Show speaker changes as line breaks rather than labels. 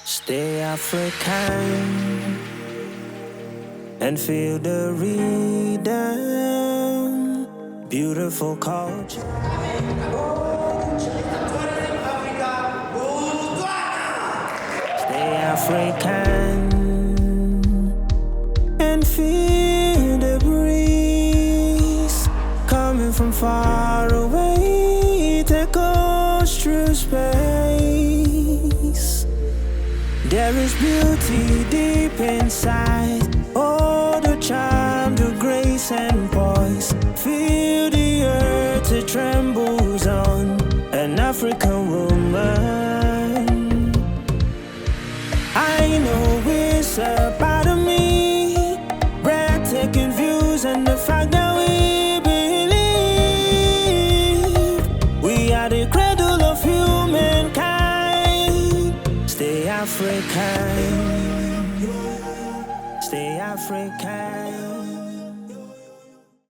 Stay African and feel the rhythm. Beautiful culture. Stay African and feel the breeze coming from far away. Take us through space. There is beauty deep inside. Oh, the charm, the grace and poise. Feel the earth, it trembles on an African woman. I know it's a part of me. Breathtaking views and the fact that we believe we are the cradle of humankind. Stay African. Stay African.